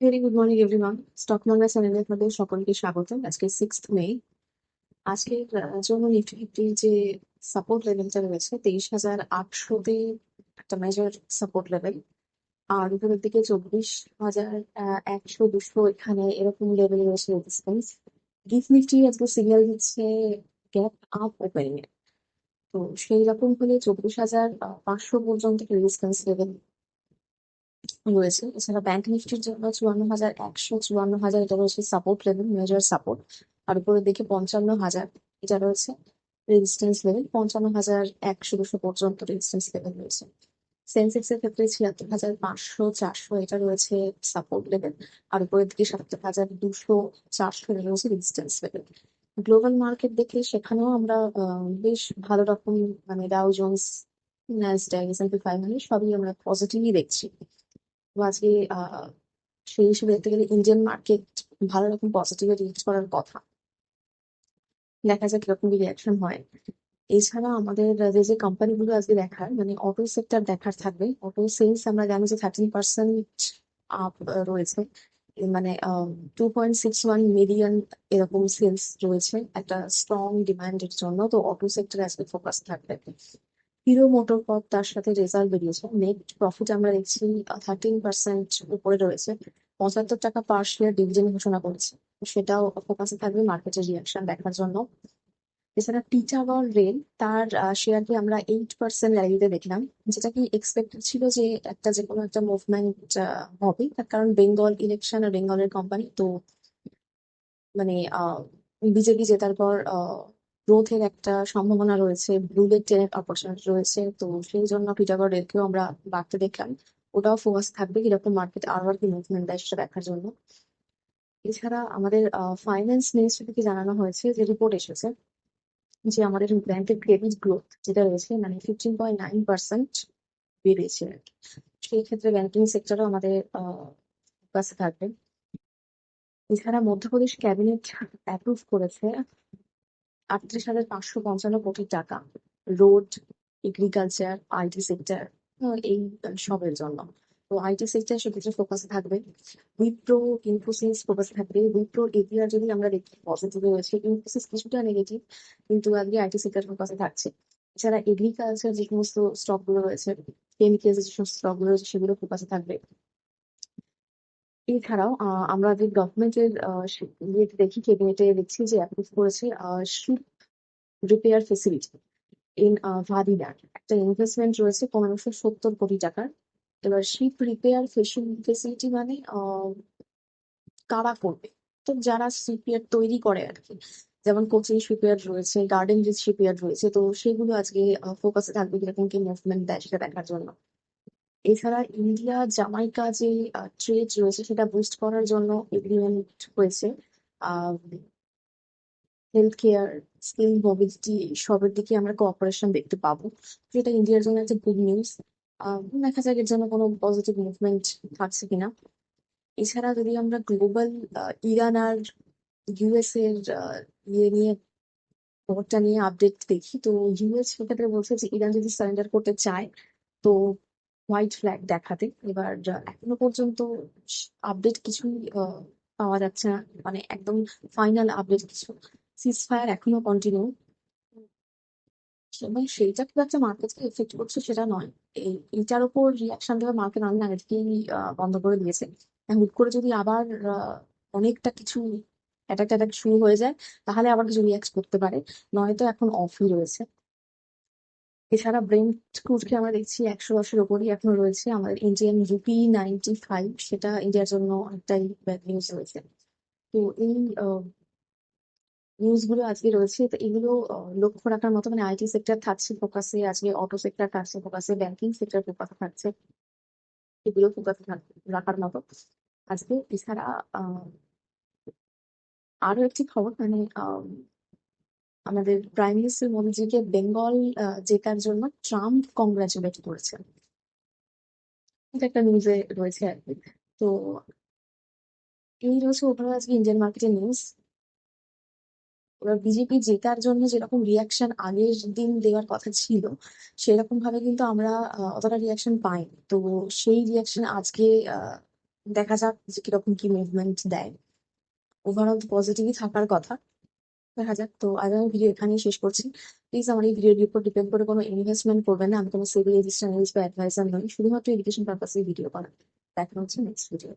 Very good morning everyone. Stock market চ্যানেলে আপনাদের সকলকে স্বাগত। আজকে 6 মে। আজকের জন্য নিফটি ফিফটির যে সাপোর্ট লেভেলটা রয়েছে 23,800-তে একটা মেজর সাপোর্ট লেভেল, আর উপরের দিকে 24,100 200 এখানে এরকম লেভেল রয়েছে রেজিস্ট্যান্স। গিফট নিফটি আজকে সিগন্যাল দিচ্ছে গ্যাপ আপ ওপেনিং এ। তো সেই রকম হলে 24,500 পর্যন্ত রেজিস্ট্যান্স লেভেল রয়েছে। এছাড়া ব্যাংক নিফটির জন্য 54,100 54,000 এটা রয়েছে সাপোর্ট লেভেল, মেজর সাপোর্ট। আর উপরের দিকে 55,000 এটা রয়েছে রেজিস্ট্যান্স লেভেল। 55,100 200 পর্যন্ত রেজিস্ট্যান্স লেভেল রয়েছে। সেন্সেক্স এর ক্ষেত্রে 76,500 400 এটা রয়েছে সাপোর্ট লেভেল। আর উপরের দিকে 77,200 400 এটা রয়েছে রেজিস্ট্যান্স লেভেল। গ্লোবাল মার্কেট দেখলে সেখানেও আমরা বেশ ভালো রকম, মানে ডাউ জোন্স, ন্যাসড্যাক, S&P 500 সবই আমরা পজিটিভই দেখছি। তো আজকে আহ সেই হিসেবে দেখতে গেলে ইন্ডিয়ান মার্কেট ভালো রকম পজিটিভে রিয়েক্ট করার কথা। দেখা যাক কিরকম কি রিয়াকশন হয়। এছাড়া আমাদের যে যে কোম্পানিগুলো আজকে দেখার, মানে অটো সেক্টর দেখার থাকবে। অটো সেলস আমরা জানি যে 13% আপ রয়েছে। মানে 2.61 মিলিয়ন এরকম সেলস রয়েছে একটা স্ট্রং ডিমান্ডের জন্য। তো অটো সেক্টরে আজকে ফোকাস থাকবে। হিরো মোটরকর্প তার সাথে রেজাল্ট বেরিয়েছে, নেট প্রফিট আমরা দেখছি 13% উপরে রয়েছে। 75 টাকা পার শেয়ার ডিভিডেন্ড ঘোষণা করেছে। তো সেটাও ফোকাসে থাকবে মার্কেটের রিয়াকশন দেখার জন্য। এছাড়া টিটাগড় রেল, তার শেয়ারকে আমরা 8% র্যালিতে দেখলাম, যেটা কি এক্সপেক্টেড ছিল যে একটা যে কোনো একটা মুভমেন্ট হবে, তার কারণ বেঙ্গল ইলেকশন আর বেঙ্গলের কোম্পানি তো, মানে বিজেপি জেতার পর গ্রোথের একটা সম্ভাবনা রয়েছে, বুলেট ট্রেনের অপরচুনিটি রয়েছে। তো সেই জন্য টিটাগড় রেলকেও আমরা বাড়তে দেখলাম। ওটাও ফোকাস থাকবে কিরকম মার্কেট আরো আর কি মুভমেন্ট দেয় সেটা দেখার জন্য। এছাড়া আমাদের ফাইন্যান্স মিনিস্ট্রি থেকে জানানো হয়েছে, যে রিপোর্ট এসেছে, যে আমাদের ব্যাংকের ক্রেডিট গ্রোথ যেটা রয়েছে মানে 15.9% বেড়েছে আর কি। সেই ক্ষেত্রে ব্যাংকিং সেক্টরও আমাদের কাছে থাকবে। এছাড়া মধ্যপ্রদেশ ক্যাবিনেট অ্যাপ্রুভ করেছে 38,555 কোটি টাকা রোড, এগ্রিকালচার, আইটি সেক্টর, এই সবের জন্য। তো আইটি সেক্টর সেক্ষেত্রে ফোকাসে থাকবে। উইপ্রো, ইনফোসিস ফোকাসে থাকবে। উইপ্রোর এপিআর যদি আমরা দেখি পজিটিভ রয়েছে, ইনফোসিস কিছুটা নেগেটিভ, কিন্তু আজকে আইটি সেক্টর ফোকাসে থাকছে। এছাড়া এগ্রিকালচার যে সমস্ত স্টক গুলো রয়েছে, কেমিক্যাল যে সমস্ত স্টক গুলো রয়েছে সেগুলো ফোকাসে থাকবে। এছাড়াও আমরা যে গভর্নমেন্টের ইয়েতে দেখি, ক্যাবিনেটে দেখছি যে অ্যাপ্রুভ করেছে শিপ রিপেয়ার ফেসিলিটি ইন ভাদিনার একটা ইনভেস্টমেন্ট রয়েছে 1570 কোটি টাকার। এবার শিপ রিপেয়ার ফেসিলিটি মানে কারা করবে? তো যারা শিপইয়ার্ড তৈরি করে আর কি, যেমন কোচিন শিপইয়ার্ড রয়েছে, গার্ডেন রিচ শিপইয়ার্ড রয়েছে, তো সেগুলো আজকে ফোকাসে থাকবে কিরকম কি মুভমেন্ট দেয় সেটা দেখার জন্য। এছাড়া ইন্ডিয়া জামাইকা যে ট্রেড রয়েছে সেটা বুস্ট করার জন্য এগ্রিমেন্ট হয়েছে। আহ হেলথ কেয়ার, স্কিল মোবিলিটি, সবের দিকে আমরা কোঅপারেশন দেখতে পাবো, যেটা ইন্ডিয়ার জন্য একটা গুড নিউজ। দেখা যাক এর জন্য কোনো পজিটিভ মুভমেন্ট থাকছে কিনা। এছাড়া যদি আমরা গ্লোবাল ইরান আর ইউএস এর ইয়ে নিয়ে, খবরটা নিয়ে আপডেট দেখি, তো ইউএস সেক্ষেত্রে বলছে যে ইরান যদি সারেন্ডার করতে চায় তো হোয়াইট ফ্ল্যাগ দেখাতে। এবার এখনো পর্যন্ত আপডেট কিছুই পাওয়া যাচ্ছে না, মানে একদম ফাইনাল আপডেট কিছু। সিজ ফায়ার এখনো কন্টিনিউ, এবং সেইটা খুব একটা মার্কেটকে এফেক্ট করছে সেটা নয়। এইটার উপর রিয়াকশন দেওয়া মার্কেট অনেক আগে থেকেই বন্ধ করে দিয়েছে। হুট করে যদি আবার অনেকটা কিছু অ্যাটাক ট্যাটাক শুরু হয়ে যায়, তাহলে আবার কিছু রিয়াক্ট করতে পারে, নয়তো এখন অফই রয়েছে। এছাড়া ব্রেন্ট ক্রুডকে আমরা দেখছি 110-এর ওপরই এখনো রয়েছে। আমাদের ইন্ডিয়ান রুপি 95, সেটা ইন্ডিয়ার জন্য অনেকটাই ব্যাড নিউজ রয়েছে। তো এই নিউজ গুলো আজকে রয়েছে, তো এগুলো লক্ষ্য রাখার মতো, মানে আইটি সেক্টর থাকছে ফোকাসে আজকে, অটো সেক্টর থাকছে ফোকাসে, ব্যাংকিং সেক্টর ফোকাসে থাকছে, এগুলো ফোকাসে রাখার মতো আজকে। এছাড়া আহ আরো একটি খবর, মানে আমাদের প্রাইম মিনিস্টার মোদীজিকে বেঙ্গল জেতার জন্য ট্রাম্প কংগ্রাচুলেট করেছেন, এটা একটা নিউজে রয়েছে আর কি। তো এই রয়েছে ওভারঅল আজকে ইন্ডিয়ান মার্কেটের নিউজ। এবার বিজেপি জেতার জন্য যেরকম রিয়াকশন আগের দিন দেওয়ার কথা ছিল, সেরকম ভাবে কিন্তু আমরা অতটা রিয়াকশন পাইনি। তো সেই রিয়াকশন আজকে দেখা যাক যে কিরকম কি মুভমেন্ট দেয়। ওভারঅল পজিটিভই থাকার কথা। দেখা যাক। তো আজ আমি ভিডিও এখানেই শেষ করছি। প্লিজ আমার এই ভিডিওর উপর ডিপেন্ড করে কোনো ইনভেস্টমেন্ট করবেন না। আমি কোনো সেবি রেজিস্টার বা অ্যাডভাইজার নই, শুধুমাত্র এডুকেশন পারপাসে ভিডিও করা। দেখা হচ্ছে নেক্সট ভিডিও।